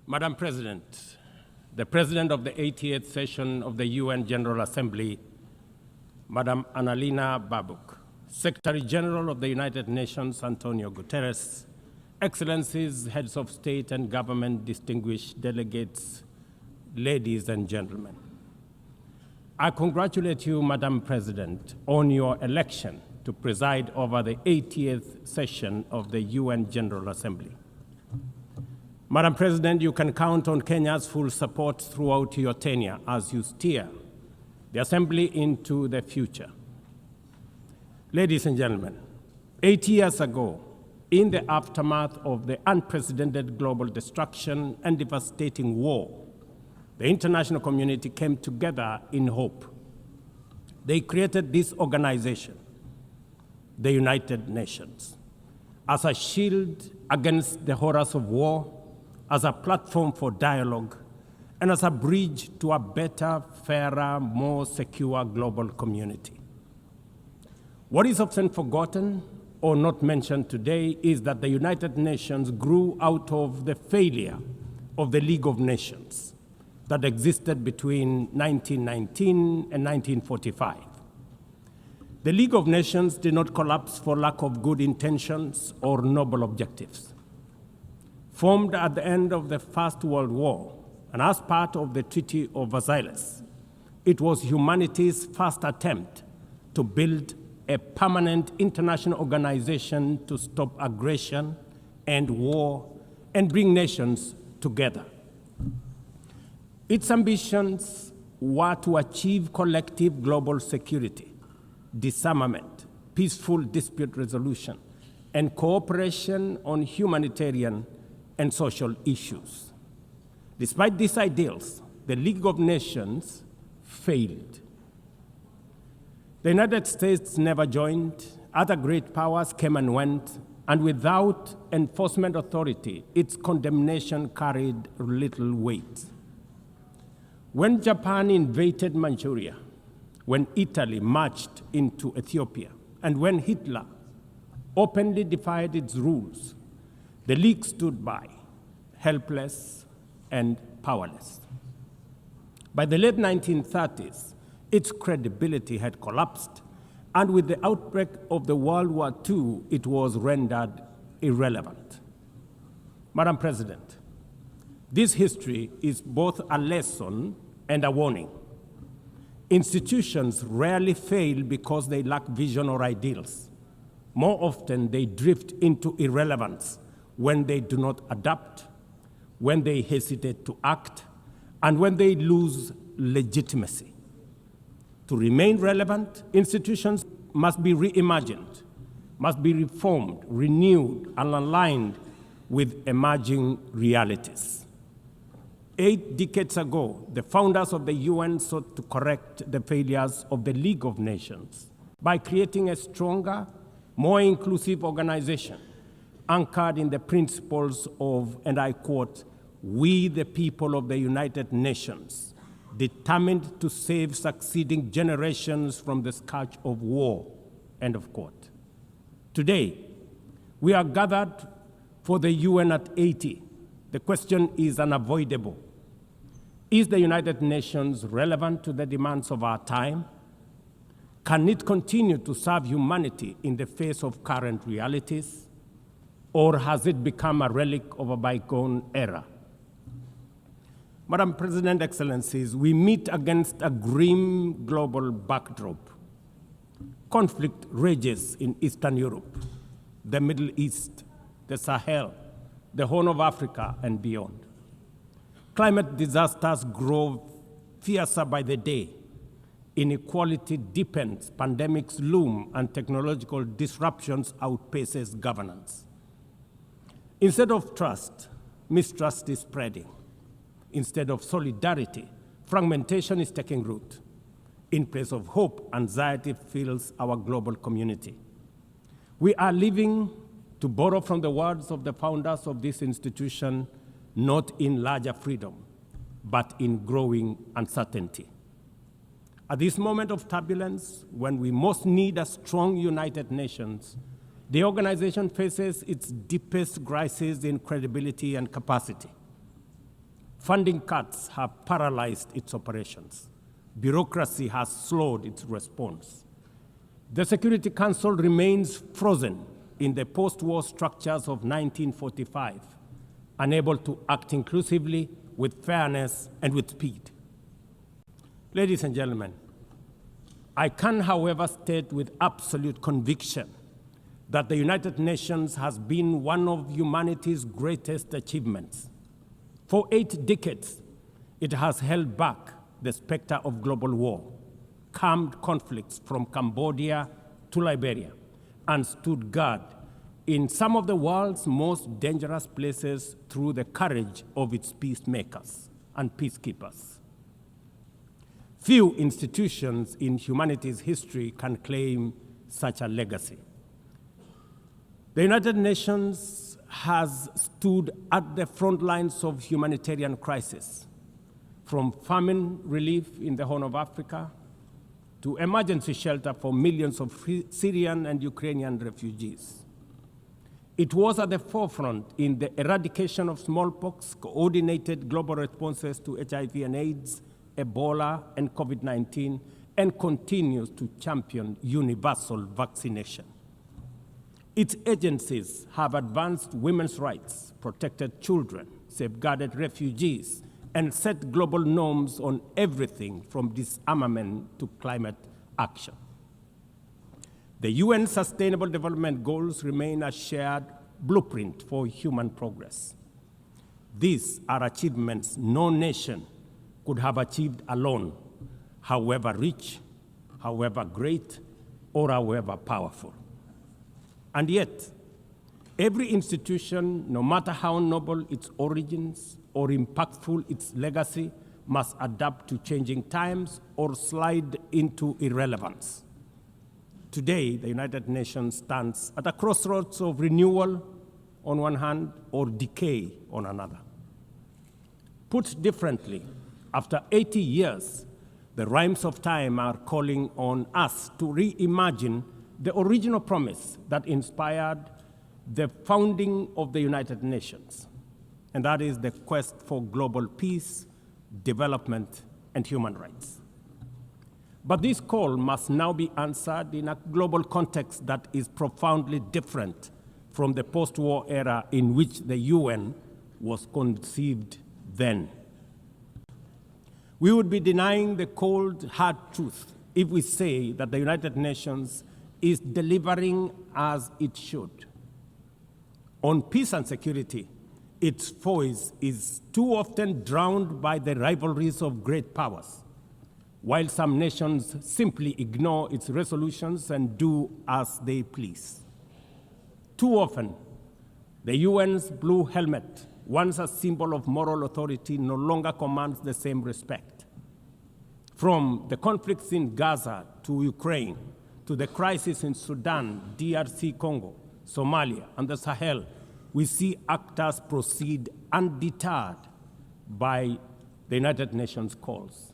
Madam President, the President of the 88th session of the UN General Assembly, Madam Annalena Baerbock, Secretary General of the United Nations, Antonio Guterres, Excellencies, Heads of State and Government, distinguished delegates, ladies and gentlemen. I congratulate you, Madam President, on your election to preside over the 80th session of the UN General Assembly. Madam President, you can count on Kenya's full support throughout your tenure as you steer the Assembly into the future. Ladies and gentlemen, 8 years ago, in the aftermath of the unprecedented global destruction and devastating war, the international community came together in hope. They created this organization, the United Nations, as a shield against the horrors of war, as a platform for dialogue, and as a bridge to a better, fairer, more secure global community. What is often forgotten or not mentioned today is that the United Nations grew out of the failure of the League of Nations that existed between 1919 and 1945. The League of Nations did not collapse for lack of good intentions or noble objectives. Formed at the end of the First World War and as part of the Treaty of Versailles, it was humanity's first attempt to build a permanent international organization to stop aggression and war and bring nations together. Its ambitions were to achieve collective global security, disarmament, peaceful dispute resolution, and cooperation on humanitarian and social issues. Despite these ideals, the League of Nations failed. The United States never joined, other great powers came and went, and without enforcement authority, its condemnation carried little weight. When Japan invaded Manchuria, when Italy marched into Ethiopia, and when Hitler openly defied its rules, the League stood by, helpless and powerless. By the late 1930s, its credibility had collapsed, and with the outbreak of the World War II, it was rendered irrelevant. Madam President, this history is both a lesson and a warning. Institutions rarely fail because they lack vision or ideals. More often, they drift into irrelevance when they do not adapt, when they hesitate to act, and when they lose legitimacy. To remain relevant, institutions must be reimagined, must be reformed, renewed, and aligned with emerging realities. 8 decades ago, the founders of the UN sought to correct the failures of the League of Nations by creating a stronger, more inclusive organization anchored in the principles of, and I quote, "We the people of the United Nations, determined to save succeeding generations from the scourge of war," end of quote. Today, we are gathered for the UN at 80. The question is unavoidable. Is the United Nations relevant to the demands of our time? Can it continue to serve humanity in the face of current realities? Or has it become a relic of a bygone era? Madam President, Excellencies, we meet against a grim global backdrop. Conflict rages in Eastern Europe, the Middle East, the Sahel, the Horn of Africa, and beyond. Climate disasters grow fiercer by the day. Inequality deepens, pandemics loom, and technological disruptions outpaces governance. Instead of trust, mistrust is spreading. Instead of solidarity, fragmentation is taking root. In place of hope, anxiety fills our global community. We are living, to borrow from the words of the founders of this institution, not in larger freedom, but in growing uncertainty. At this moment of turbulence, when we most need a strong United Nations, the organization faces its deepest crisis in credibility and capacity. Funding cuts have paralyzed its operations. Bureaucracy has slowed its response. The Security Council remains frozen in the post-war structures of 1945, unable to act inclusively, with fairness, and with speed. Ladies and gentlemen, I can, however, state with absolute conviction that the United Nations has been one of humanity's greatest achievements. For 8 decades, it has held back the specter of global war, calmed conflicts from Cambodia to Liberia, and stood guard in some of the world's most dangerous places through the courage of its peacemakers and peacekeepers. Few institutions in humanity's history can claim such a legacy. The United Nations has stood at the front lines of humanitarian crisis, from famine relief in the Horn of Africa to emergency shelter for millions of Syrian and Ukrainian refugees. It was at the forefront in the eradication of smallpox, coordinated global responses to HIV and AIDS, Ebola, and COVID-19, and continues to champion universal vaccination. Its agencies have advanced women's rights, protected children, safeguarded refugees, and set global norms on everything from disarmament to climate action. The UN Sustainable Development Goals remain a shared blueprint for human progress. These are achievements no nation could have achieved alone, however rich, however great, or however powerful. And yet, every institution, no matter how noble its origins or impactful its legacy, must adapt to changing times or slide into irrelevance. Today, the United Nations stands at a crossroads of renewal on one hand or decay on another. Put differently, after 80 years, the rhymes of time are calling on us to reimagine the original promise that inspired the founding of the United Nations, and that is the quest for global peace, development, and human rights. But this call must now be answered in a global context that is profoundly different from the post-war era in which the UN was conceived then. We would be denying the cold, hard truth if we say that the United Nations is delivering as it should. On peace and security, its voice is too often drowned by the rivalries of great powers, while some nations simply ignore its resolutions and do as they please. Too often, the UN's blue helmet, once a symbol of moral authority, no longer commands the same respect. From the conflicts in Gaza to Ukraine, to the crisis in Sudan, DRC Congo, Somalia, and the Sahel, we see actors proceed undeterred by the United Nations calls.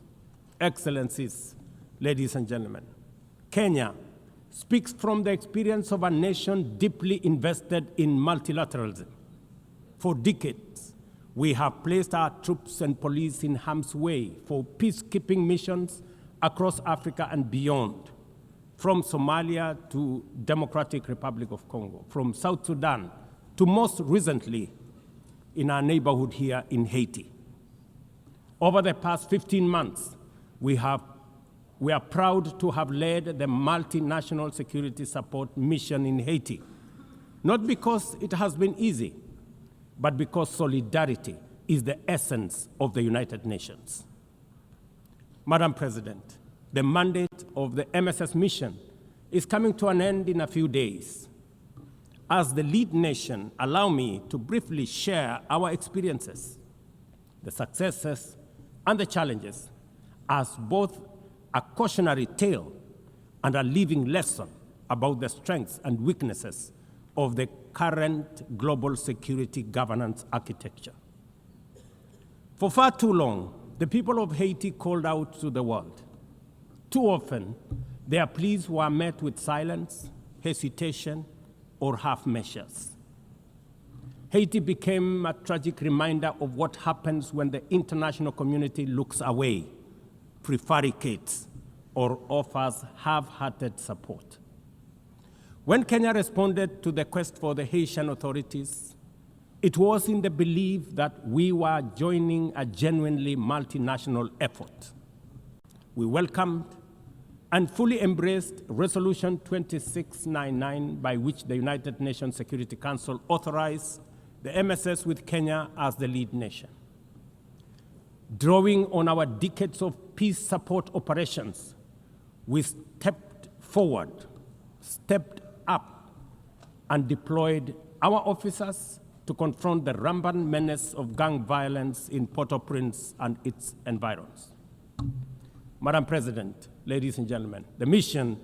Excellencies, ladies and gentlemen, Kenya speaks from the experience of a nation deeply invested in multilateralism. For decades, we have placed our troops and police in harm's way for peacekeeping missions across Africa and beyond, from Somalia to Democratic Republic of Congo, from South Sudan to most recently in our neighborhood here in Haiti. Over the past 15 months, we are proud to have led the multinational security support mission in Haiti, not because it has been easy, but because solidarity is the essence of the United Nations. Madam President, the mandate of the MSS mission is coming to an end in a few days. As the lead nation, allow me to briefly share our experiences, the successes and the challenges, as both a cautionary tale and a living lesson about the strengths and weaknesses of the current global security governance architecture. For far too long, the people of Haiti called out to the world. Too often, their pleas were met with silence, hesitation, or half measures. Haiti became a tragic reminder of what happens when the international community looks away, prevaricates, or offers half-hearted support. When Kenya responded to the quest for the Haitian authorities, it was in the belief that we were joining a genuinely multinational effort. We welcomed and fully embraced Resolution 2699, by which the United Nations Security Council authorized the MSS with Kenya as the lead nation. Drawing on our decades of peace support operations, we stepped forward, stepped up, and deployed our officers to confront the rampant menace of gang violence in Port-au-Prince and its environs. Madam President, ladies and gentlemen, the mission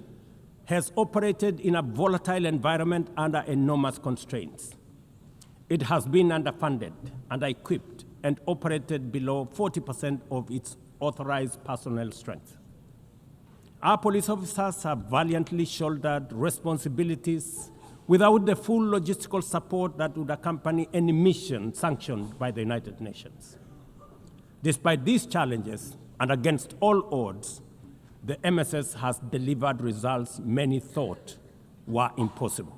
has operated in a volatile environment under enormous constraints. It has been underfunded, under-equipped, and operated below 40% of its authorized personnel strength. Our police officers have valiantly shouldered responsibilities without the full logistical support that would accompany any mission sanctioned by the United Nations. Despite these challenges, and against all odds, the MSS has delivered results many thought were impossible.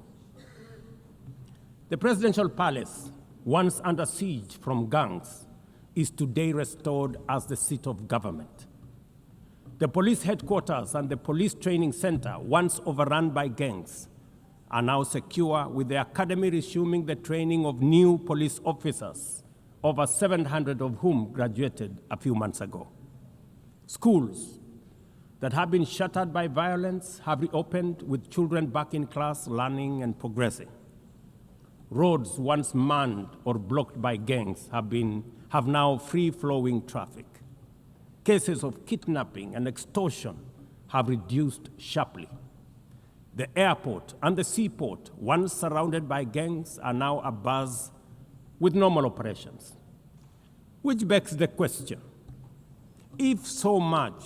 The presidential palace, once under siege from gangs, is today restored as the seat of government. The police headquarters and the police training center, once overrun by gangs, are now secure, with the academy resuming the training of new police officers, over 700 of whom graduated a few months ago. Schools that have been shattered by violence have reopened, with children back in class, learning and progressing. Roads once manned or blocked by gangs have now free-flowing traffic. Cases of kidnapping and extortion have reduced sharply. The airport and the seaport, once surrounded by gangs, are now abuzz with normal operations. Which begs the question, if so much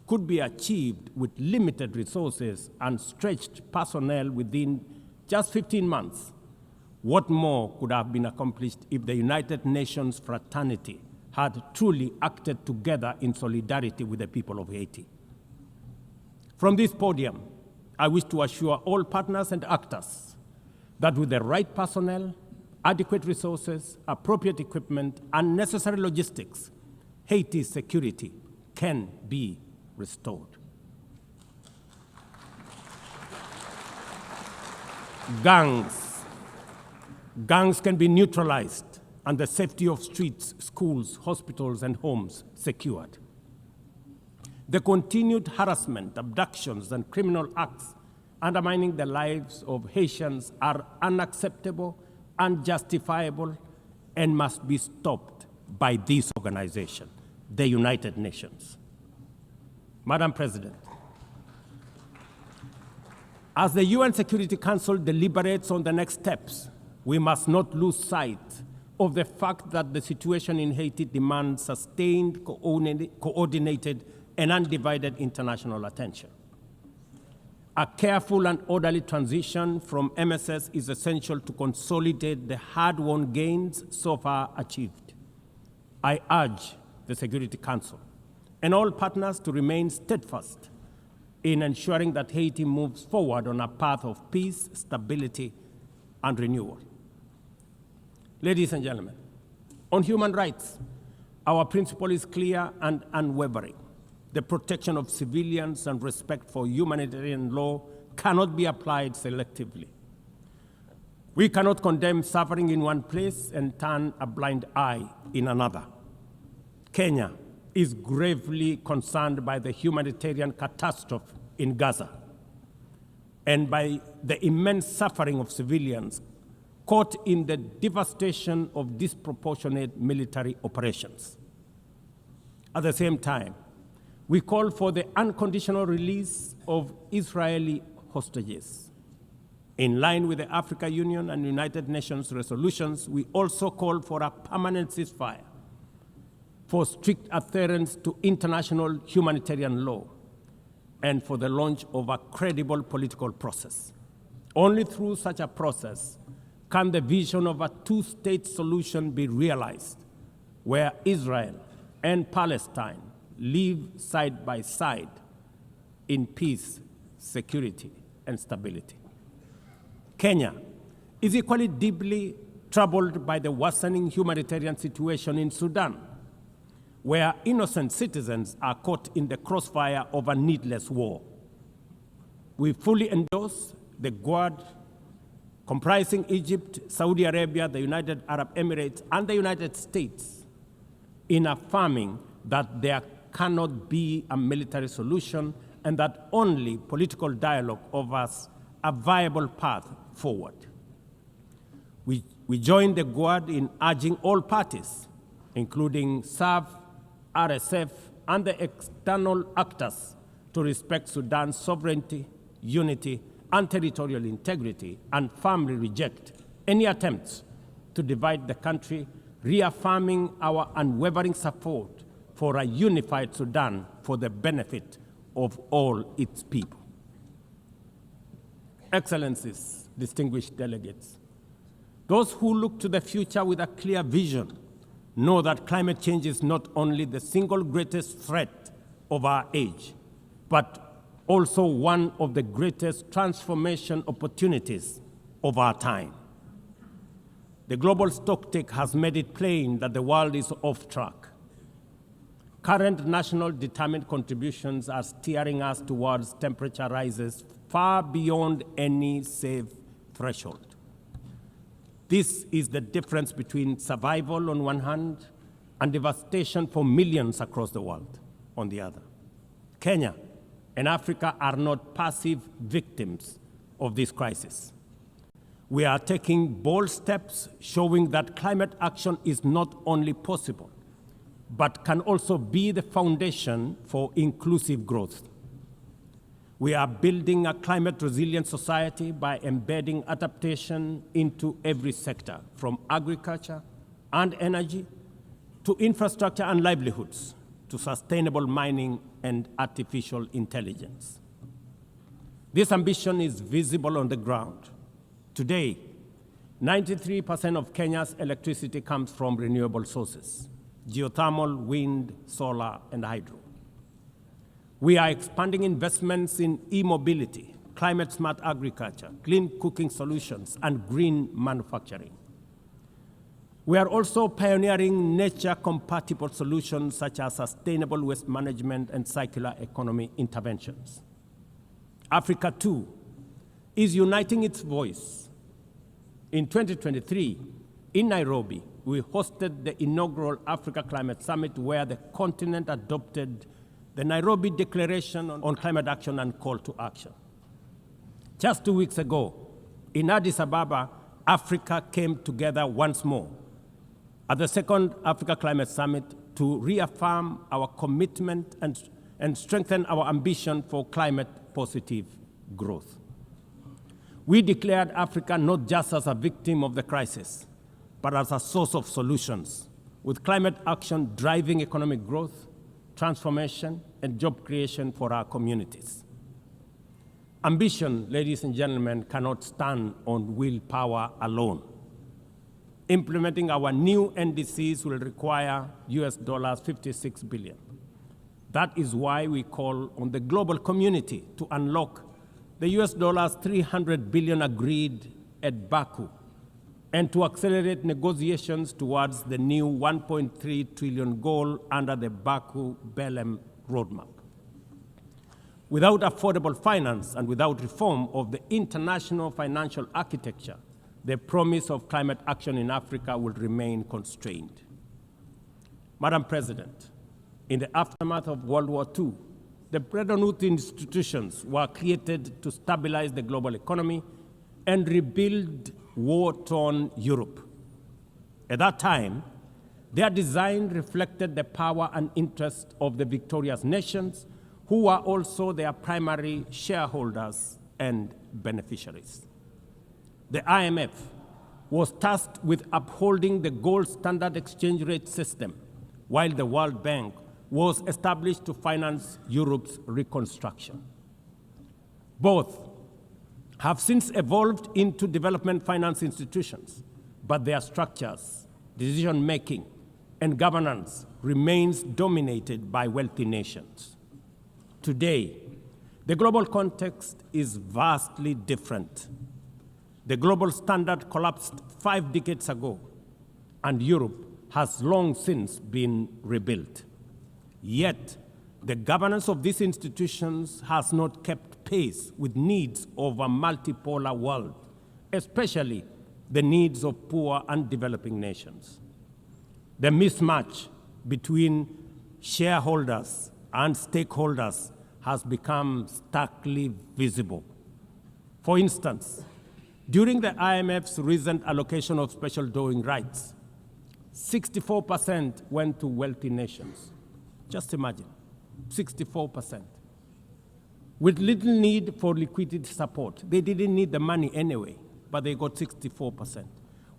could be achieved with limited resources and stretched personnel within just 15 months, what more could have been accomplished if the United Nations fraternity had truly acted together in solidarity with the people of Haiti? From this podium, I wish to assure all partners and actors that with the right personnel, adequate resources, appropriate equipment, and necessary logistics, Haiti's security can be restored. Gangs can be neutralized and the safety of streets, schools, hospitals, and homes secured. The continued harassment, abductions, and criminal acts undermining the lives of Haitians are unacceptable, unjustifiable, and must be stopped by this organization, the United Nations. Madam President, as the UN Security Council deliberates on the next steps, we must not lose sight of the fact that the situation in Haiti demands sustained, coordinated, and undivided international attention. A careful and orderly transition from MSS is essential to consolidate the hard-won gains so far achieved. I urge the Security Council and all partners to remain steadfast in ensuring that Haiti moves forward on a path of peace, stability, and renewal. Ladies and gentlemen, on human rights, our principle is clear and unwavering. The protection of civilians and respect for humanitarian law cannot be applied selectively. We cannot condemn suffering in one place and turn a blind eye in another. Kenya is gravely concerned by the humanitarian catastrophe in Gaza and by the immense suffering of civilians caught in the devastation of disproportionate military operations. At the same time, we call for the unconditional release of Israeli hostages. In line with the Africa Union and United Nations resolutions, we also call for a permanent ceasefire, for strict adherence to international humanitarian law, and for the launch of a credible political process. Only through such a process can the vision of a two-state solution be realized, where Israel and Palestine live side by side in peace, security, and stability. Kenya is equally deeply troubled by the worsening humanitarian situation in Sudan, where innocent citizens are caught in the crossfire of a needless war. We fully endorse the Quad, comprising Egypt, Saudi Arabia, the United Arab Emirates, and the United States, in affirming that there cannot be a military solution and that only political dialogue offers a viable path forward. We join the Quad in urging all parties, including SAF, RSF, and the external actors, to respect Sudan's sovereignty, unity, and territorial integrity, and firmly reject any attempts to divide the country, reaffirming our unwavering support for a unified Sudan for the benefit of all its people. Excellencies, distinguished delegates, those who look to the future with a clear vision know that climate change is not only the single greatest threat of our age, but also one of the greatest transformation opportunities of our time. The global stocktake has made it plain that the world is off track. Current national determined contributions are steering us towards temperature rises far beyond any safe threshold. This is the difference between survival on one hand and devastation for millions across the world on the other. Kenya and Africa are not passive victims of this crisis. We are taking bold steps showing that climate action is not only possible, but can also be the foundation for inclusive growth. We are building a climate-resilient society by embedding adaptation into every sector, from agriculture and energy to infrastructure and livelihoods, to sustainable mining and artificial intelligence. This ambition is visible on the ground. Today, 93% of Kenya's electricity comes from renewable sources: geothermal, wind, solar, and hydro. We are expanding investments in e-mobility, climate-smart agriculture, clean cooking solutions, and green manufacturing. We are also pioneering nature-compatible solutions such as sustainable waste management and circular economy interventions. Africa, too, is uniting its voice. In 2023, in Nairobi, we hosted the inaugural Africa Climate Summit, where the continent adopted the Nairobi Declaration on Climate Action and Call to Action. Just 2 weeks ago, in Addis Ababa, Africa came together once more at the second Africa Climate Summit to reaffirm our commitment and strengthen our ambition for climate-positive growth. We declared Africa not just as a victim of the crisis, but as a source of solutions, with climate action driving economic growth, transformation, and job creation for our communities. Ambition, ladies and gentlemen, cannot stand on willpower alone. Implementing our new NDCs will require US $56 billion. That is why we call on the global community to unlock the US $300 billion agreed at Baku, and to accelerate negotiations towards the new $1.3 trillion goal under the Baku-Belém roadmap. Without affordable finance and without reform of the international financial architecture, the promise of climate action in Africa will remain constrained. Madam President, in the aftermath of World War II, the Bretton Woods institutions were created to stabilize the global economy and rebuild war-torn Europe. At that time, their design reflected the power and interest of the victorious nations, who were also their primary shareholders and beneficiaries. The IMF was tasked with upholding the gold standard exchange rate system, while the World Bank was established to finance Europe's reconstruction. Both have since evolved into development finance institutions, but their structures, decision-making, and governance remains dominated by wealthy nations. Today, the global context is vastly different. The global standard collapsed 5 decades ago, and Europe has long since been rebuilt. Yet, the governance of these institutions has not kept pace with needs of a multipolar world, especially the needs of poor and developing nations. The mismatch between shareholders and stakeholders has become starkly visible. For instance, during the IMF's recent allocation of special drawing rights, 64% went to wealthy nations. Just imagine, 64%. With little need for liquidity support. They didn't need the money anyway, but they got 64%.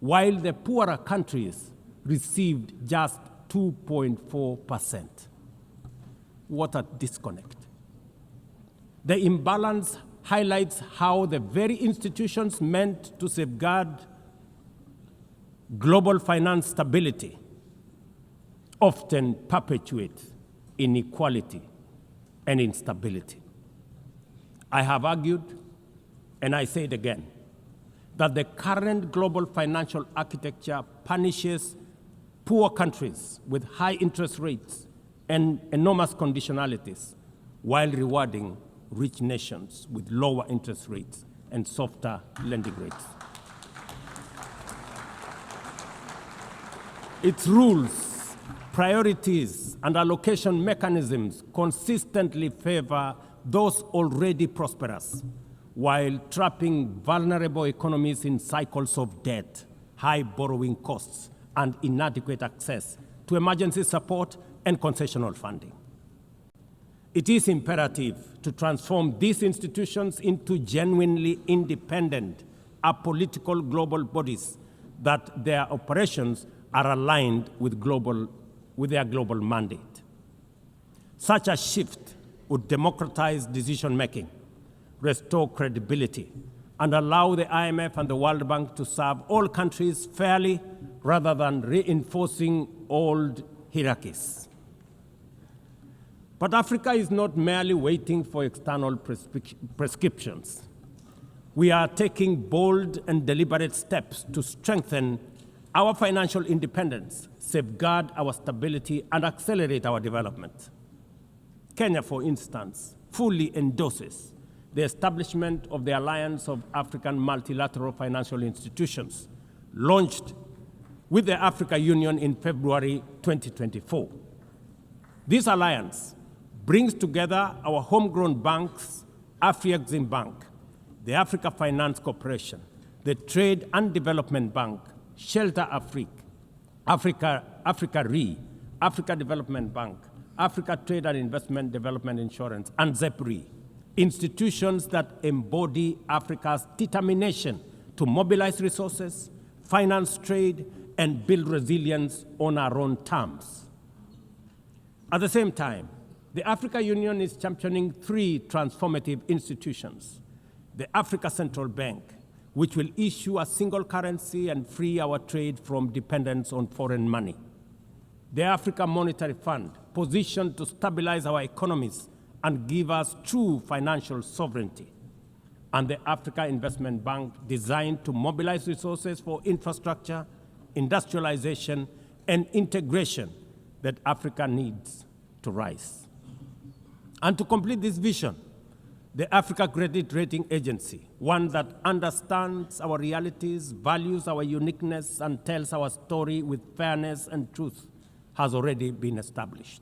While the poorer countries received just 2.4%. What a disconnect. The imbalance highlights how the very institutions meant to safeguard global finance stability often perpetuate inequality and instability. I have argued, and I say it again, that the current global financial architecture punishes poor countries with high interest rates and enormous conditionalities while rewarding rich nations with lower interest rates and softer lending rates. Its rules, priorities, and allocation mechanisms consistently favor those already prosperous, while trapping vulnerable economies in cycles of debt, high borrowing costs, and inadequate access to emergency support and concessional funding. It is imperative to transform these institutions into genuinely independent, apolitical global bodies that their operations are aligned with their global mandate. Such a shift would democratize decision-making, restore credibility, and allow the IMF and the World Bank to serve all countries fairly rather than reinforcing old hierarchies. But Africa is not merely waiting for external prescriptions. We are taking bold and deliberate steps to strengthen our financial independence, safeguard our stability, and accelerate our development. Kenya, for instance, fully endorses the establishment of the Alliance of African Multilateral Financial Institutions, launched with the Africa Union in February 2024. This alliance brings together our homegrown banks, Afrexim Bank, the Africa Finance Corporation, the Trade and Development Bank, Shelter Africa Re, Africa Development Bank, Africa Trade and Investment Development Insurance, and ZEPRI, institutions that embody Africa's determination to mobilize resources, finance trade, and build resilience on our own terms. At the same time, the Africa Union is championing 3 transformative institutions: the Africa Central Bank, which will issue a single currency and free our trade from dependence on foreign money; the Africa Monetary Fund, positioned to stabilize our economies and give us true financial sovereignty; and the Africa Investment Bank, designed to mobilize resources for infrastructure, industrialization, and integration that Africa needs to rise. And to complete this vision, the Africa Credit Rating Agency, one that understands our realities, values our uniqueness, and tells our story with fairness and truth, has already been established.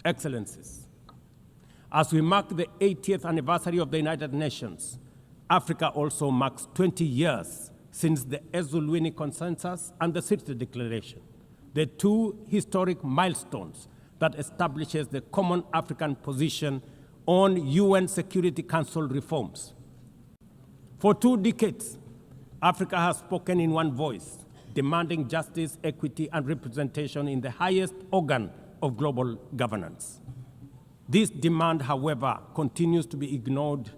Excellencies, as we mark the 80th anniversary of the United Nations, Africa also marks 20 years since the Ezulwini Consensus and the Sirte Declaration, the 2 historic milestones that establishes the common African position on UN Security Council reforms. For 2 decades, Africa has spoken in one voice, demanding justice, equity, and representation in the highest organ of global governance. This demand, however, continues to be ignored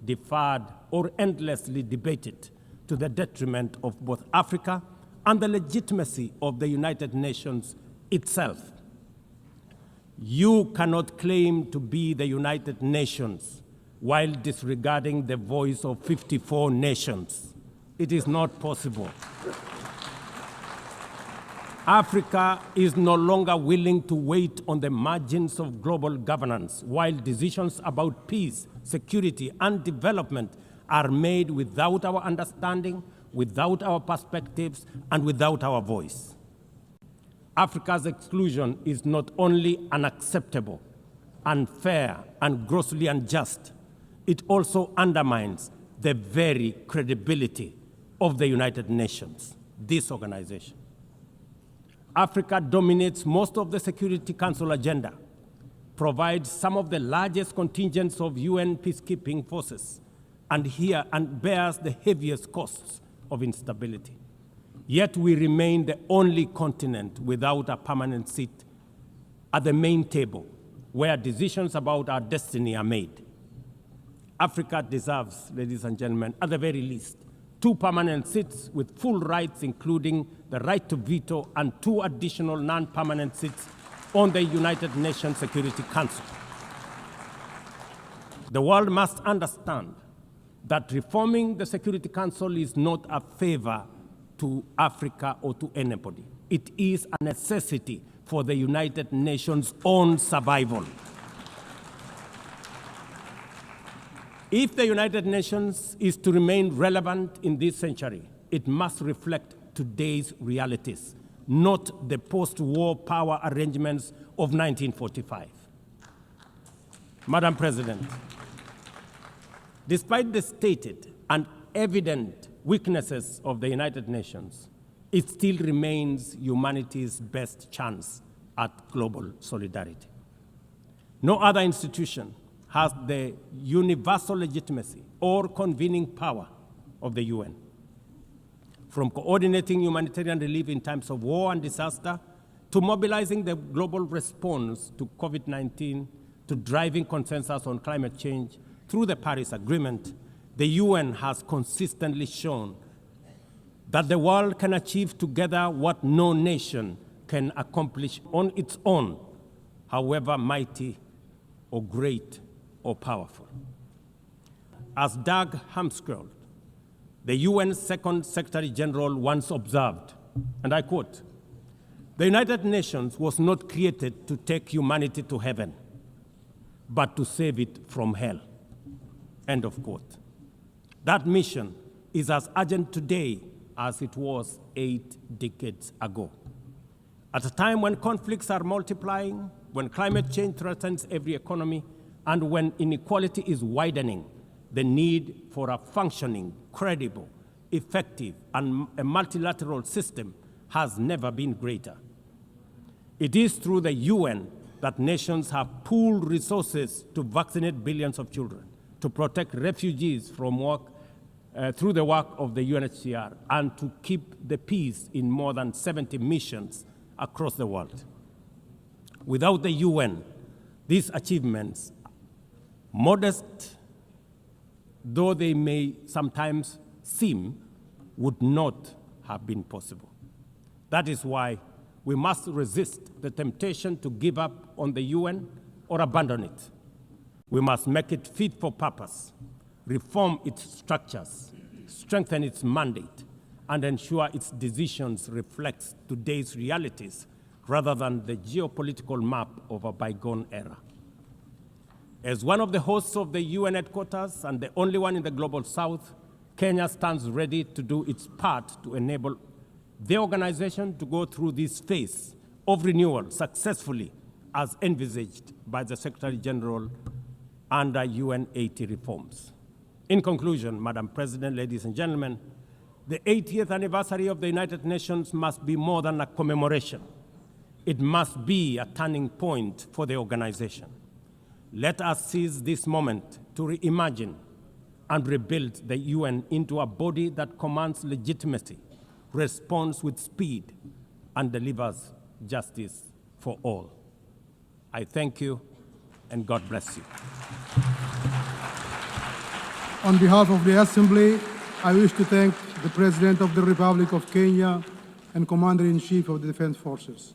deferred, or endlessly debated to the detriment of both Africa and the legitimacy of the United Nations itself. You cannot claim to be the United Nations while disregarding the voice of 54 nations. It is not possible. Africa is no longer willing to wait on the margins of global governance while decisions about peace, security, and development are made without our understanding, without our perspectives, and without our voice. Africa's exclusion is not only unacceptable, unfair, and grossly unjust, it also undermines the very credibility of the United Nations, this organization. Africa dominates most of the Security Council agenda, provides some of the largest contingents of UN peacekeeping forces, and bears the heaviest costs of instability. Yet we remain the only continent without a permanent seat at the main table where decisions about our destiny are made. Africa deserves, ladies and gentlemen, at the very least, 2 permanent seats with full rights, including the right to veto, and 2 additional non-permanent seats on the United Nations Security Council. The world must understand that reforming the Security Council is not a favor to Africa or to anybody. It is a necessity for the United Nations' own survival. If the United Nations is to remain relevant in this century, it must reflect today's realities, not the post-war power arrangements of 1945. Madam President, despite the stated and evident weaknesses of the United Nations, it still remains humanity's best chance at global solidarity. No other institution has the universal legitimacy or convening power of the UN. From coordinating humanitarian relief in times of war and disaster, to mobilizing the global response to COVID-19, to driving consensus on climate change through the Paris Agreement, the UN has consistently shown that the world can achieve together what no nation can accomplish on its own, however mighty or great or powerful. As Doug Hammarskjöld, the UN's Second Secretary General, once observed, and I quote, "The United Nations was not created to take humanity to heaven, but to save it from hell." End of quote. That mission is as urgent today as it was 8 decades ago. At a time when conflicts are multiplying, when climate change threatens every economy, and when inequality is widening, the need for a functioning, credible, effective, and a multilateral system has never been greater. It is through the UN that nations have pooled resources to vaccinate billions of children, to protect refugees from through the work of the UNHCR, and to keep the peace in more than 70 missions across the world. Without the UN, these achievements, modest though they may sometimes seem, would not have been possible. That is why we must resist the temptation to give up on the UN or abandon it. We must make it fit for purpose, reform its structures, strengthen its mandate, and ensure its decisions reflect today's realities rather than the geopolitical map of a bygone era. As one of the hosts of the UN headquarters and the only one in the Global South, Kenya stands ready to do its part to enable the organization to go through this phase of renewal successfully as envisaged by the Secretary General under UN 80 reforms. In conclusion, Madam President, ladies and gentlemen, the 80th anniversary of the United Nations must be more than a commemoration. It must be a turning point for the organization. Let us seize this moment to reimagine and rebuild the UN into a body that commands legitimacy, responds with speed, and delivers justice for all. I thank you, and God bless you. On behalf of the Assembly, I wish to thank the President of the Republic of Kenya and Commander-in-Chief of the Defense Forces.